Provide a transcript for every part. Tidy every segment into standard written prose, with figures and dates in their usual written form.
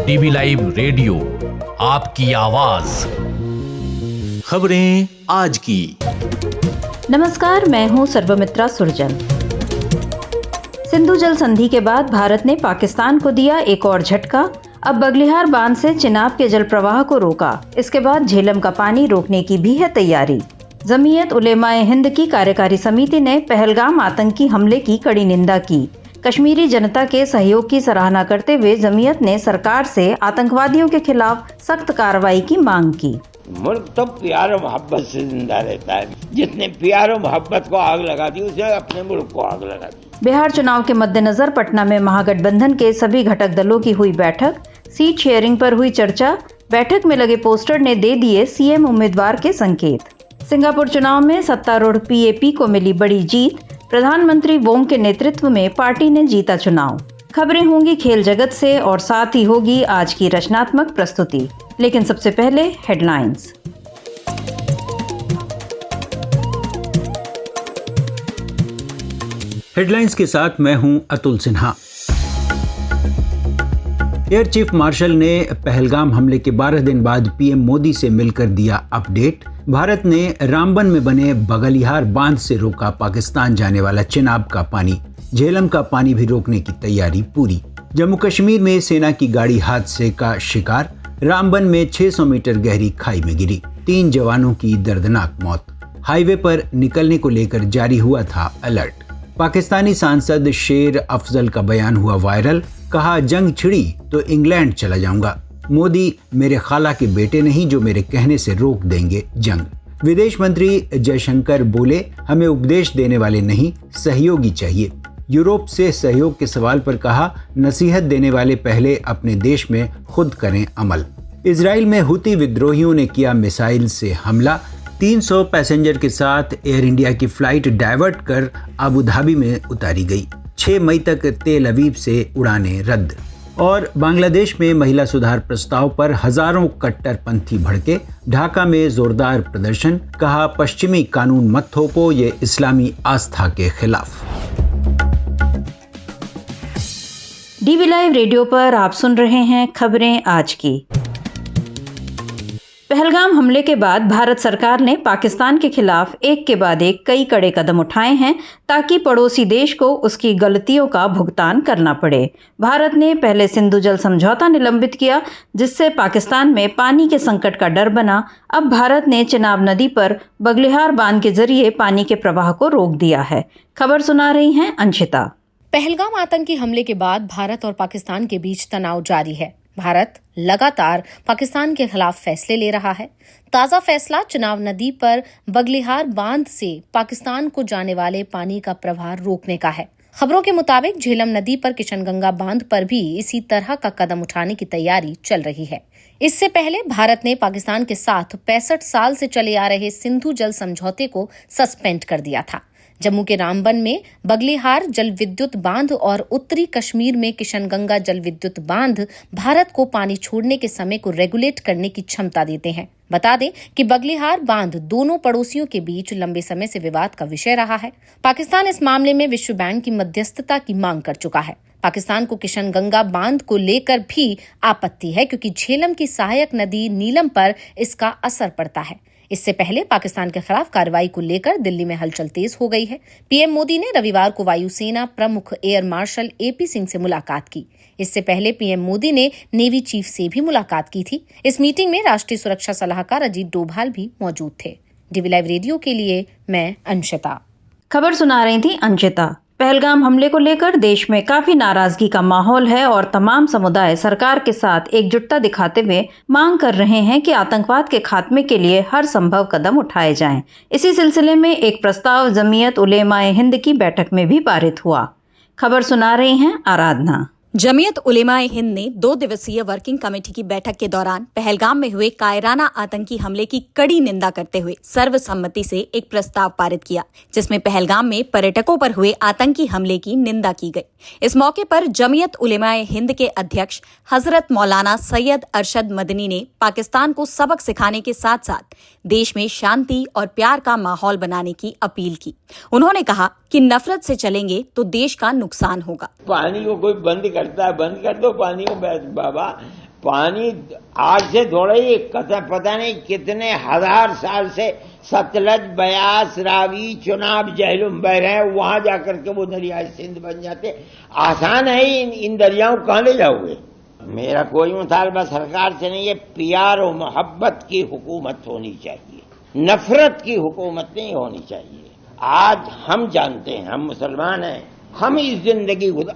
DV live radio, आपकी आवाज। खबरें आज की। नमस्कार, मैं हूं सर्वमित्रा सुरजन। सिंधु जल संधि के बाद भारत ने पाकिस्तान को दिया एक और झटका। अब बगलिहार बांध से चिनाब के जल प्रवाह को रोका। इसके बाद झेलम का पानी रोकने की भी है तैयारी। जमीयत उलेमाए हिंद की कार्यकारी समिति ने पहलगाम आतंकी हमले की कड़ी निंदा की। कश्मीरी जनता के सहयोग की सराहना करते हुए जमीयत ने सरकार से आतंकवादियों के खिलाफ सख्त कार्रवाई की मांग की। मुल्क तो प्यार और मोहब्बत से जिंदा रहता है। जितने प्यार और मोहब्बत को आग लगा दी, उसने अपने मुल्क को आग लगा दी। बिहार चुनाव के मद्देनजर पटना में महागठबंधन के सभी घटक दलों की हुई बैठक। सीट शेयरिंग पर हुई चर्चा। बैठक में लगे पोस्टर ने दे दिए सीएम उम्मीदवार के संकेत। सिंगापुर चुनाव में सत्तारूढ़ पीएपी को मिली बड़ी जीत। प्रधानमंत्री वोंग के नेतृत्व में पार्टी ने जीता चुनाव। खबरें होंगी खेल जगत से और साथ ही होगी आज की रचनात्मक प्रस्तुति। लेकिन सबसे पहले हेडलाइंस। हेडलाइंस के साथ मैं हूं Atul Sinha. Air chief marshal ने पहलगाम हमले के 12 दिन बाद पीएम मोदी से मिलकर दिया अपडेट। भारत ने रामबन में बने बगलिहार बांध से रोका पाकिस्तान जाने वाला चिनाब का पानी। झेलम का पानी भी रोकने की तैयारी पूरी। जम्मू कश्मीर में सेना की गाड़ी हादसे का शिकार। रामबन में 600 मीटर गहरी खाई में गिरी। 3 जवानों की दर्दनाक मौत। हाईवे पर निकलने को लेकर जारी हुआ था अलर्ट। पाकिस्तानी सांसद शेर अफजल का बयान हुआ वायरल। कहा, जंग छिड़ी तो इंग्लैंड चला जाऊंगा। मोदी मेरे खाला के बेटे नहीं जो मेरे कहने से रोक देंगे जंग। विदेश मंत्री जयशंकर बोले, हमें उपदेश देने वाले नहीं, सहयोगी चाहिए। यूरोप से सहयोग के सवाल पर कहा, नसीहत देने वाले पहले अपने देश में खुद करें अमल। इजराइल में हुती विद्रोहियों ने किया मिसाइल से हमला। 300 पैसेंजर के साथ एयर इंडिया की फ्लाइट डाइवर्ट कर अबू धाबी में उतारी गई। 6 मई तक तेल अवीव से उड़ानें रद्द। और बांग्लादेश में महिला सुधार प्रस्ताव पर हजारों कट्टरपंथी भड़के। ढाका में जोरदार प्रदर्शन। कहा, पश्चिमी कानून मत थोपो, ये इस्लामी आस्था के खिलाफ। डीवी लाइव रेडियो पर आप सुन रहे हैं खबरें आज की। पहलगाम हमले के बाद भारत सरकार ने पाकिस्तान के खिलाफ एक के बाद एक कई कड़े कदम उठाए हैं ताकि पड़ोसी देश को उसकी गलतियों का भुगतान करना पड़े। भारत ने पहले सिंधु जल समझौता निलंबित किया, जिससे पाकिस्तान में पानी के संकट का डर बना। अब भारत ने चिनाब नदी पर बगलिहार बांध के जरिए पानी के प्रवाह को रोक दिया है। खबर सुना रही हैं अंशिता। पहलगाम आतंकी हमले के बाद भारत और पाकिस्तान के बीच तनाव जारी है। भारत लगातार पाकिस्तान के खिलाफ फैसले ले रहा है। ताजा फैसला चिनाब नदी पर बगलिहार बांध से पाकिस्तान को जाने वाले पानी का प्रवाह रोकने का है। खबरों के मुताबिक झेलम नदी पर किशनगंगा बांध पर भी इसी तरह का कदम उठाने की तैयारी चल रही है। इससे पहले भारत ने पाकिस्तान के साथ 65 साल से चले आ रहे सिंधु जल समझौते को सस्पेंड कर दिया था। जम्मू के रामबन में बगलिहार जल विद्युत बांध और उत्तरी कश्मीर में किशनगंगा जल विद्युत बांध भारत को पानी छोड़ने के समय को रेगुलेट करने की क्षमता देते हैं। बता दें कि बगलिहार बांध दोनों पड़ोसियों के बीच लंबे समय से विवाद का विषय रहा है। पाकिस्तान इस मामले में विश्व बैंक की मध्यस्थता की मांग कर चुका है। पाकिस्तान को किशनगंगा बांध को लेकर भी आपत्ति है, क्योंकि झेलम की सहायक नदी नीलम पर इसका असर पड़ता है। इससे पहले पाकिस्तान के खिलाफ कार्रवाई को लेकर दिल्ली में हलचल तेज हो गई है। पीएम मोदी ने रविवार को वायुसेना प्रमुख एयर मार्शल एपी सिंह से मुलाकात की। इससे पहले पीएम मोदी ने नेवी चीफ से भी मुलाकात की थी। इस मीटिंग में राष्ट्रीय सुरक्षा सलाहकार अजीत डोभाल भी मौजूद थे। डीवी लाइव रेडियो के लिए मैं अंशिता। खबर सुना रही थी अंशिता। पहलगाम हमले को लेकर देश में काफी नाराजगी का माहौल है और तमाम समुदाय सरकार के साथ एकजुटता दिखाते हुए मांग कर रहे हैं कि आतंकवाद के खात्मे के लिए हर संभव कदम उठाए जाएं। इसी सिलसिले में एक प्रस्ताव जमीयत उलेमाए हिंद की बैठक में भी पारित हुआ। खबर सुना रही हैं आराधना। जमीयत उलेमाए हिंद ने 2 दिवसीय वर्किंग कमेटी की बैठक के दौरान पहलगाम में हुए कायराना आतंकी हमले की कड़ी निंदा करते हुए सर्वसम्मति से एक प्रस्ताव पारित किया, जिसमें पहलगाम में पर्यटकों पर हुए आतंकी हमले की निंदा की गई। इस मौके पर जमीयत उलेमाए हिंद के अध्यक्ष हजरत मौलाना सैयद अरशद मदनी ने पाकिस्तान को सबक सिखाने के साथ साथ देश में शांति और प्यार का माहौल बनाने की अपील की। उन्होंने कहा कि नफरत से चलेंगे तो देश का नुकसान होगा। पानी को कोई बंद कर करता है, बंद कर दो पानी में। बाबा पानी आज से थोड़ा ही पता नहीं कितने हजार साल से सतलज, ब्यास, रावी, चुनाब, जहलुम बह रहे हैं, वहां जाकर के वो दरिया सिंध बन जाते। आसान है इन दरियाओं को कहां ले जाओगे? मेरा कोई मुतालबा सरकार से नहीं है, प्यार और मोहब्बत की हुकूमत होनी चाहिए, नफरत की हुकूमत नहीं होनी चाहिए। आज हम जानते हैं, हम मुसलमान हैं, हम इस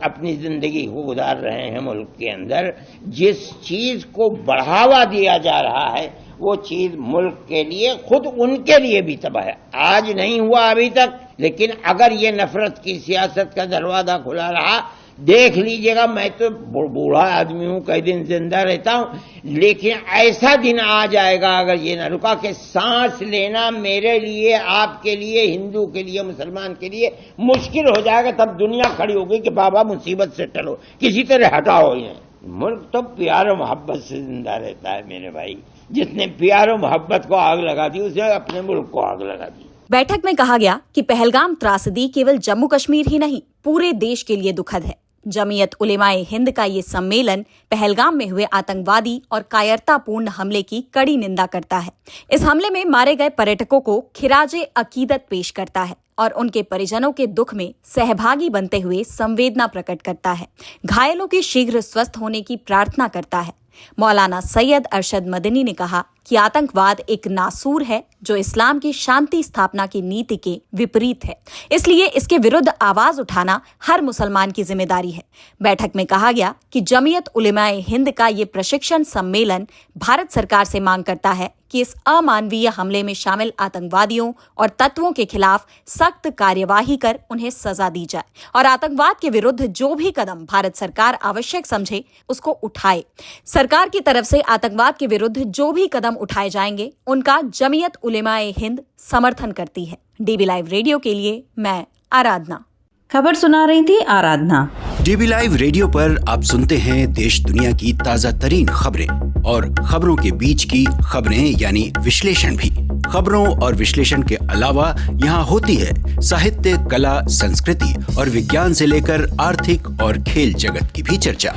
अपनी जिंदगी को गुजार रहे हैं मुल्क के अंदर। जिस चीज को बढ़ावा दिया जा रहा है वो चीज मुल्क के लिए, खुद उनके लिए भी तबाह है। आज नहीं हुआ अभी तक, लेकिन अगर ये नफरत की सियासत का दरवाजा खुला रहा, देख लीजिएगा। मैं तो बूढ़ा आदमी हूं, कई दिन जिंदा रहता हूं, लेकिन ऐसा दिन आ जाएगा अगर ये ना रुका कि सांस लेना मेरे लिए, आपके लिए, हिंदू के लिए, मुसलमान के लिए मुश्किल हो जाएगा। तब दुनिया खड़ी होगी कि बाबा मुसीबत से टलो, किसी तरह हटाओ इन्हें। मुल्क तो प्यार और मोहब्बत से जिंदा रहता है मेरे भाई। जिसने प्यार और मोहब्बत को आग लगा दी, उसने अपने मुल्क को आग लगा दी। बैठक में कहा गया कि पहलगाम त्रासदी केवल जम्मू कश्मीर ही नहीं, पूरे देश के लिए दुखद है। जमीयत उलेमाए हिंद का ये सम्मेलन पहलगाम में हुए आतंकवादी और कायरतापूर्ण हमले की कड़ी निंदा करता है। इस हमले में मारे गए पर्यटकों को खिराजे अकीदत पेश करता है और उनके परिजनों के दुख में सहभागी बनते हुए संवेदना प्रकट करता है। घायलों के शीघ्र स्वस्थ होने की प्रार्थना करता है। मौलाना सैयद अरशद मदनी ने कहा कि आतंकवाद एक नासूर है जो इस्लाम की शांति स्थापना की नीति के विपरीत है, इसलिए इसके विरुद्ध आवाज उठाना हर मुसलमान की जिम्मेदारी है। बैठक में कहा गया कि जमीयत उलेमाए हिंद का ये प्रशिक्षण सम्मेलन भारत सरकार से मांग करता है कि इस अमानवीय हमले में शामिल आतंकवादियों और तत्वों के खिलाफ सख्त कार्यवाही कर उन्हें सजा दी जाए और आतंकवाद के विरुद्ध जो भी कदम भारत सरकार आवश्यक समझे उसको उठाए। सरकार की तरफ से आतंकवाद के विरुद्ध जो भी कदम उठाए जाएंगे उनका जमीयत उलेमाए हिंद समर्थन करती है। डीबी लाइव रेडियो के लिए मैं आराधना। खबर सुना रही थी आराधना। डीबी लाइव रेडियो पर आप सुनते हैं देश दुनिया की ताजा तरीन खबरें और खबरों के बीच की खबरें यानी विश्लेषण भी। खबरों और विश्लेषण के अलावा यहाँ होती है साहित्य, कला, संस्कृति और विज्ञान से लेकर आर्थिक और खेल जगत की भी चर्चा।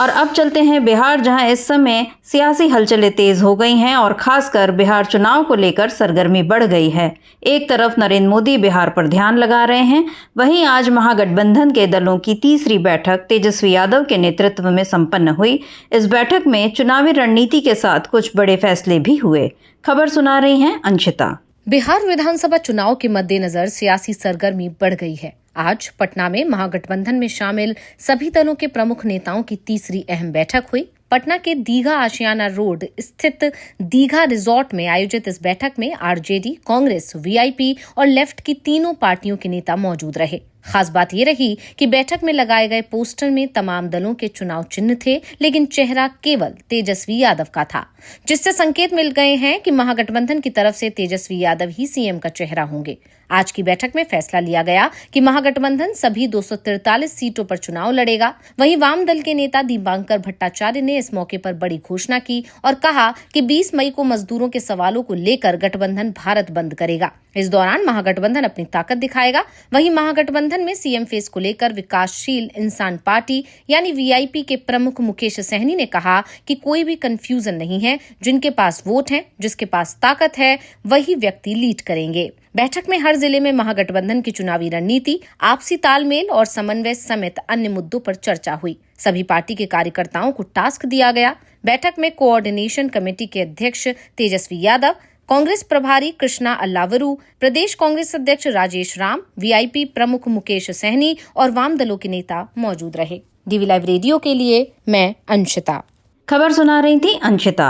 और अब चलते हैं बिहार, जहां इस समय सियासी हलचलें तेज हो गई हैं और खासकर बिहार चुनाव को लेकर सरगर्मी बढ़ गई है। एक तरफ नरेंद्र मोदी बिहार पर ध्यान लगा रहे हैं, वहीं आज महागठबंधन के दलों की तीसरी बैठक तेजस्वी यादव के नेतृत्व में संपन्न हुई। इस बैठक में चुनावी रणनीति के साथ कुछ बड़े फैसले भी हुए। खबर सुना रही हैं अंशिता। बिहार विधानसभा चुनाव के मद्देनजर सियासी सरगर्मी बढ़ गई है। आज पटना में महागठबंधन में शामिल सभी दलों के प्रमुख नेताओं की तीसरी अहम बैठक हुई। पटना के दीघा आशियाना रोड स्थित दीघा रिजॉर्ट में आयोजित इस बैठक में आरजेडी, कांग्रेस, वीआईपी और लेफ्ट की तीनों पार्टियों के नेता मौजूद रहे। खास बात ये रही कि बैठक में लगाए गए पोस्टर में तमाम दलों के चुनाव चिन्ह थे, लेकिन चेहरा केवल तेजस्वी यादव का था, जिससे संकेत मिल गए हैं कि महागठबंधन की तरफ से तेजस्वी यादव ही सीएम का चेहरा होंगे। आज की बैठक में फैसला लिया गया कि महागठबंधन सभी 243 सीटों पर चुनाव लड़ेगा। वहीं वाम दल के नेता दीपांकर भट्टाचार्य ने इस मौके पर बड़ी घोषणा की और कहा कि 20 मई को मजदूरों के सवालों को लेकर गठबंधन भारत बंद करेगा। इस दौरान महागठबंधन अपनी ताकत दिखाएगा। वहीं महागठबंधन में सीएम फेस को लेकर विकासशील इंसान पार्टी यानी वीआईपी के प्रमुख मुकेश सहनी ने कहा कि कोई भी कंफ्यूजन नहीं है, जिनके पास वोट है, जिसके पास ताकत है, वही व्यक्ति लीड करेंगे। बैठक में हर जिले में महागठबंधन की चुनावी रणनीति, आपसी तालमेल और समन्वय समेत अन्य मुद्दों पर चर्चा हुई। सभी पार्टी के कार्यकर्ताओं को टास्क दिया गया। बैठक में कोऑर्डिनेशन कमेटी के अध्यक्ष तेजस्वी यादव, कांग्रेस प्रभारी कृष्णा अल्लावरू, प्रदेश कांग्रेस अध्यक्ष राजेश राम, वीआईपी प्रमुख मुकेश सहनी और वाम दलों के नेता मौजूद रहे। डीवी लाइव रेडियो के लिए मैं अंशिता। खबर सुना रही थी अंशिता।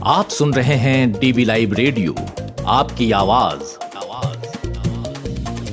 आप सुन रहे हैं डीबी लाइव रेडियो, आपकी आवाज।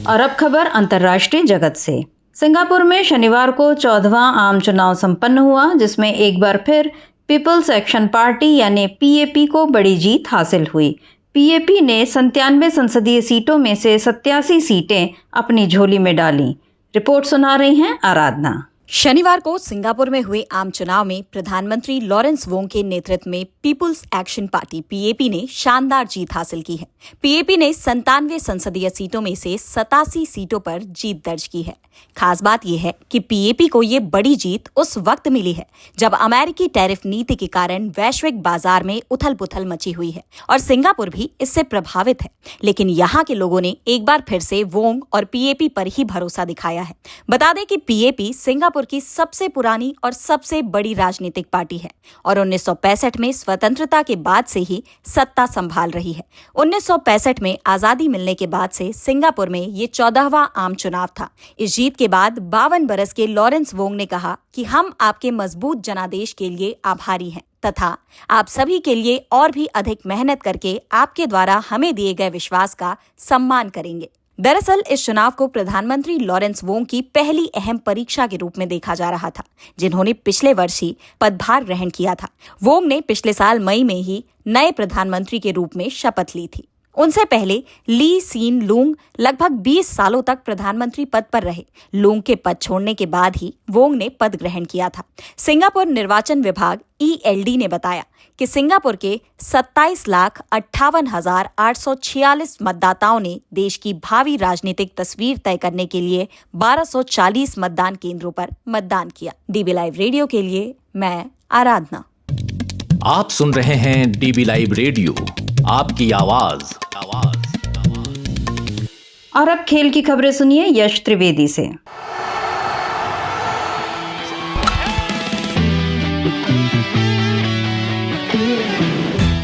और अब खबर अंतर्राष्ट्रीय जगत से। सिंगापुर में शनिवार को 14वां आम चुनाव संपन्न हुआ, जिसमें एक बार फिर पीपल्स एक्शन पार्टी यानी पीएपी को बड़ी जीत हासिल हुई। पीएपी ने 97 संसदीय सीटों में से 87 सीटें अपनी झोली में डाली। रिपोर्ट सुना रही हैं आराधना। शनिवार को सिंगापुर में हुए आम चुनाव में प्रधानमंत्री लॉरेंस वोंग के नेतृत्व में पीपुल्स एक्शन पार्टी पीएपी ने शानदार जीत हासिल की है। पीएपी ने 97 संसदीय सीटों में से 87 सीटों पर जीत दर्ज की है। खास बात यह है कि पीएपी को ये बड़ी जीत उस वक्त मिली है जब अमेरिकी टैरिफ नीति के कारण वैश्विक बाजार में उथल-पुथल मची हुई है और सिंगापुर भी इससे प्रभावित है। लेकिन यहाँ के लोगों ने एक बार फिर से वोंग और पीएपी पर ही भरोसा दिखाया है। बता दें कि पीएपी सिंगापुर की सबसे पुरानी और सबसे बड़ी राजनीतिक पार्टी है और 1965 में स्वतंत्रता के बाद से ही सत्ता संभाल रही है। 1965 में आजादी मिलने के बाद से सिंगापुर में ये 14वां आम चुनाव था। इस जीत के बाद 52 बरस के लॉरेंस वोंग ने कहा कि हम आपके मजबूत जनादेश के लिए आभारी हैं तथा आप सभी के लिए और भी अधिक मेहनत करके आपके द्वारा हमें दिए गए विश्वास का सम्मान करेंगे। दरअसल इस चुनाव को प्रधानमंत्री लॉरेंस वोंग की पहली अहम परीक्षा के रूप में देखा जा रहा था, जिन्होंने पिछले वर्ष ही पदभार ग्रहण किया था। वोंग ने पिछले साल मई में ही नए प्रधानमंत्री के रूप में शपथ ली थी। उनसे पहले ली सीन लूंग लगभग 20 सालों तक प्रधानमंत्री पद पर रहे। लूंग के पद छोड़ने के बाद ही वोंग ने पद ग्रहण किया था। सिंगापुर निर्वाचन विभाग ELD ने बताया कि सिंगापुर के 27,58,846 मतदाताओं ने देश की भावी राजनीतिक तस्वीर तय करने के लिए 1240 मतदान केंद्रों पर मतदान किया। DB लाइव रेडियो के लिए मैं आराधना। आप सुन रहे हैं DB लाइव रेडियो, आपकी आवाज। और अब खेल की खबरें सुनिए यश त्रिवेदी से।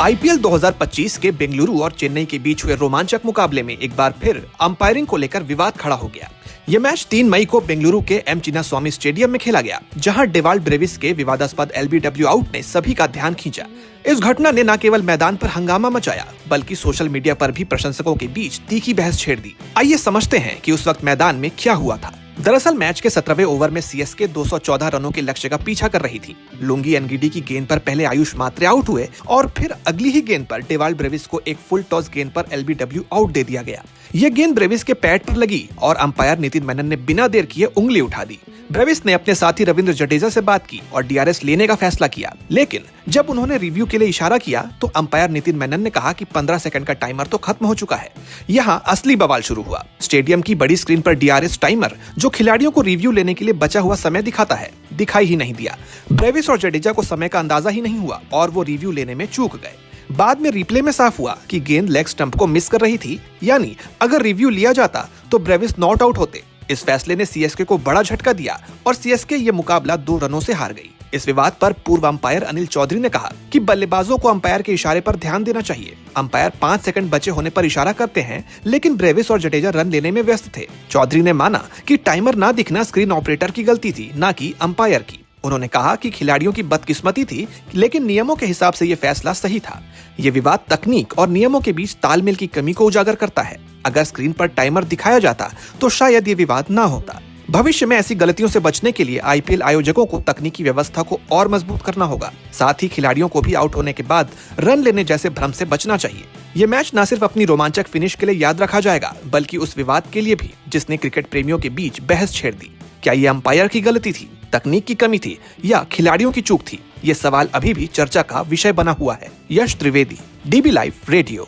IPL 2025 के बेंगलुरु और चेन्नई के बीच हुए रोमांचक मुकाबले में एक बार फिर अंपायरिंग को लेकर विवाद खड़ा हो गया। यह मैच 3 मई को बेंगलुरु के M चिन्नास्वामी स्टेडियम में खेला गया, जहां डेवाल्ड ब्रेविस के विवादास्पद LBW आउट ने सभी का ध्यान खींचा। इस घटना ने न केवल मैदान पर हंगामा मचाया, बल्कि सोशल मीडिया पर भी प्रशंसकों के बीच तीखी बहस छेड़ दी। आइए समझते हैं कि उस वक्त मैदान में क्या हुआ था। दरअसल मैच के 17वें ओवर में CSK 214 रनों के लक्ष्य का पीछा कर रही थी। लुंगी एनगिडी की गेंद पर पहले आयुष मात्रे आउट हुए और फिर अगली ही गेंद पर डेवाल्ड ब्रेविस को एक फुल टॉस गेंद पर LBW आउट दे दिया गया। यह गेंद ब्रेविस के पैड पर लगी और अंपायर नितिन मेनन ने बिना देर किए उंगली उठा दी। ब्रेविस ने अपने साथी रविंद्र जडेजा से बात की और DRS लेने का फैसला किया, लेकिन जब उन्होंने रिव्यू के लिए इशारा किया तो अंपायर नितिन मेनन ने कहा कि 15 सेकंड का टाइमर तो खत्म हो चुका है। यहाँ असली बवाल शुरू हुआ। स्टेडियम की बड़ी स्क्रीन पर DRS टाइमर, जो खिलाड़ियों को रिव्यू लेने के लिए बचा हुआ समय दिखाता है, दिखाई ही नहीं दिया। ब्रेविस और जडेजा को समय का अंदाजा ही नहीं हुआ और वो रिव्यू लेने में चूक गए। बाद में रिप्ले में साफ हुआ कि गेंद लेग स्टंप को मिस कर रही थी, यानी अगर रिव्यू लिया जाता तो ब्रेविस नॉट आउट होते। इस फैसले ने CSK को बड़ा झटका दिया और CSK ये मुकाबला 2 रनों से हार गई। इस विवाद पर पूर्व अंपायर अनिल चौधरी ने कहा कि बल्लेबाजों को अंपायर के इशारे पर ध्यान देना चाहिए। अंपायर 5 सेकंड बचे होने पर इशारा करते हैं, लेकिन ब्रेविस और जडेजा रन लेने में व्यस्त थे। चौधरी ने माना कि टाइमर ना दिखना स्क्रीन ऑपरेटर की गलती थी, ना कि अंपायर की। उन्होंने कहा कि खिलाड़ियों की बदकिस्मती थी, लेकिन नियमों के हिसाब से ये फैसला सही था। ये विवाद तकनीक और नियमों के बीच तालमेल की कमी को उजागर करता है। अगर स्क्रीन पर टाइमर दिखाया जाता तो शायद ये विवाद ना होता। भविष्य में ऐसी गलतियों से बचने के लिए IPL आयोजकों को तकनीकी व्यवस्था को और मजबूत करना होगा। साथ ही खिलाड़ियों को भी आउट होने के बाद रन लेने जैसे भ्रम से बचना चाहिए। ये मैच न सिर्फ अपनी रोमांचक फिनिश के लिए याद रखा जाएगा, बल्कि उस विवाद के लिए भी जिसने क्रिकेट प्रेमियों के बीच बहस छेड़ दी। क्या ये अंपायर की गलती थी, तकनीक की कमी थी या खिलाड़ियों की चूक थी? ये सवाल अभी भी चर्चा का विषय बना हुआ है। यश त्रिवेदी, DB लाइव रेडियो।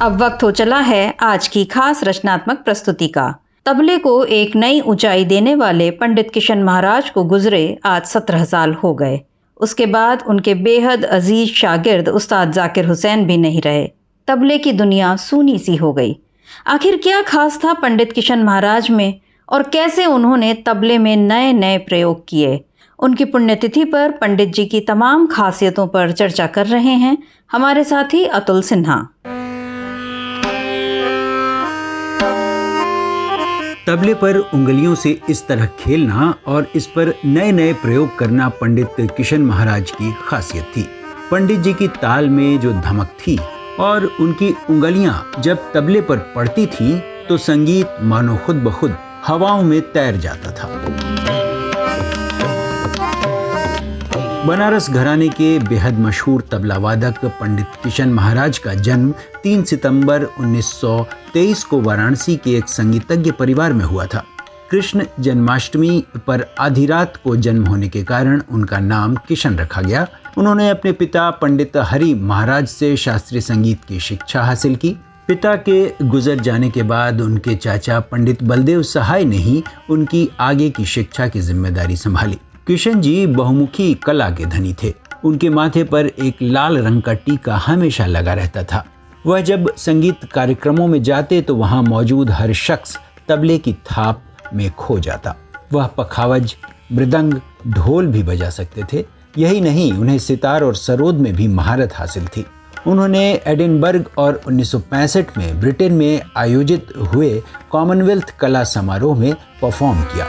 अब वक्त हो चला है आज की खास रचनात्मक प्रस्तुति का। तबले को एक नई ऊंचाई देने वाले पंडित किशन महाराज को गुजरे आज 17 साल हो गए। उसके बाद उनके बेहद अजीज शागिर्द उस्ताद जाकिर हुसैन भी नहीं रहे। तबले की दुनिया सूनी सी हो गई। आखिर क्या खास था पंडित किशन महाराज में और कैसे उन्होंने तबले में नए नए प्रयोग किए? उनकी पुण्यतिथि पर पंडित जी की तमाम खासियतों पर चर्चा कर रहे हैं हमारे साथी अतुल सिन्हा। तबले पर उंगलियों से इस तरह खेलना और इस पर नए नए प्रयोग करना पंडित किशन महाराज की खासियत थी। पंडित जी की ताल में जो धमक थी और उनकी उंगलियां जब तबले पर पड़ती थीं तो संगीत मानो खुद ब खुद हवाओं में तैर जाता था। बनारस घराने के बेहद मशहूर तबला वादक पंडित किशन महाराज का जन्म 3 सितंबर 1923 को वाराणसी के एक संगीतज्ञ परिवार में हुआ था। कृष्ण जन्माष्टमी पर आधी रात को जन्म होने के कारण उनका नाम किशन रखा गया। उन्होंने अपने पिता पंडित हरि महाराज से शास्त्रीय संगीत की शिक्षा हासिल की। पिता के गुजर जाने के बाद उनके चाचा पंडित बलदेव सहाय ने ही उनकी आगे की शिक्षा की जिम्मेदारी संभाली। किशन जी बहुमुखी कला के धनी थे। उनके माथे पर एक लाल रंग का टीका हमेशा लगा रहता था। वह जब संगीत कार्यक्रमों में जाते तो वहां मौजूद हर शख्स तबले की थाप में खो जाता। वह पखावज, मृदंग, ढोल भी बजा सकते थे। यही नहीं, उन्हें सितार और सरोद में भी महारत हासिल थी। उन्होंने एडिनबर्ग और 1965 में ब्रिटेन में आयोजित हुए कॉमनवेल्थ कला समारोह में परफॉर्म किया।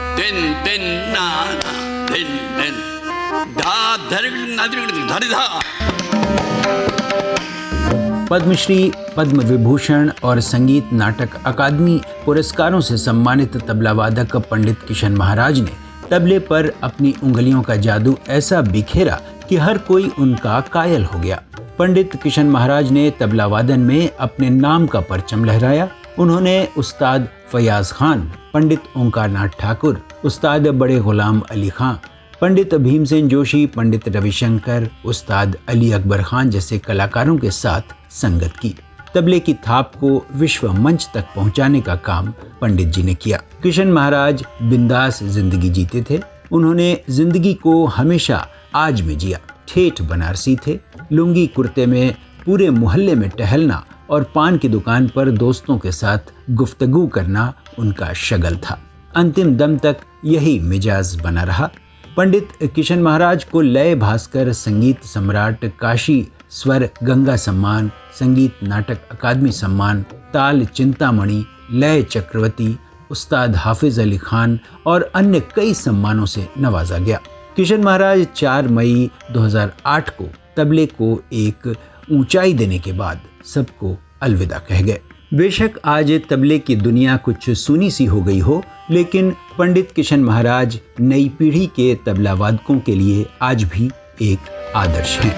पद्मश्री, पद्म विभूषण और संगीत नाटक अकादमी पुरस्कारों से सम्मानित तबला वादक पंडित किशन महाराज ने तबले पर अपनी उंगलियों का जादू ऐसा बिखेरा कि हर कोई उनका कायल हो गया। पंडित किशन महाराज ने तबला वादन में अपने नाम का परचम लहराया। उन्होंने उस्ताद फयाज खान, पंडित ओंकारनाथ ठाकुर, उस्ताद बड़े गुलाम अली खां, पंडित भीमसेन जोशी, पंडित रविशंकर, उस्ताद अली अकबर खान जैसे कलाकारों के साथ संगत की। तबले की थाप को विश्व मंच तक पहुंचाने का काम पंडित जी ने किया। किशन महाराज बिंदास जिंदगी जीते थे। उन्होंने जिंदगी को हमेशा आज में जिया। ठेठ बनारसी थे। लुंगी कुर्ते में पूरे मोहल्ले में टहलना और पान की दुकान पर दोस्तों के साथ गुफ्तगू करना उनका शगल था। अंतिम दम तक यही मिजाज बना रहा। पंडित किशन महाराज को लय भास्कर, संगीत सम्राट, काशी स्वर गंगा सम्मान, संगीत नाटक अकादमी सम्मान, ताल चिंतामणि, लय चक्रवर्ती, उस्ताद हाफिज अली खान और अन्य कई सम्मानों से नवाजा गया। किशन महाराज 4 मई 2008 को तबले को एक ऊंचाई देने के बाद सबको अलविदा कह गए। बेशक आज तबले की दुनिया कुछ सूनी सी हो गई हो, लेकिन पंडित किशन महाराज नई पीढ़ी के तबला वादकों के लिए आज भी एक आदर्श हैं।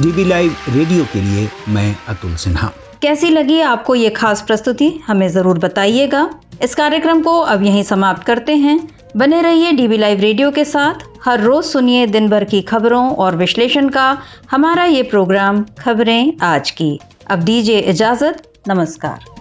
डीबी लाइव रेडियो के लिए मैं अतुल सिन्हा। कैसी लगी आपको ये खास प्रस्तुति, हमें जरूर बताइएगा। इस कार्यक्रम को अब यहीं समाप्त करते हैं। बने रहिए डीबी लाइव रेडियो के साथ। हर रोज सुनिए दिन भर की खबरों और विश्लेषण का हमारा ये प्रोग्राम खबरें आज की। अब दीजिए इजाजत। नमस्कार।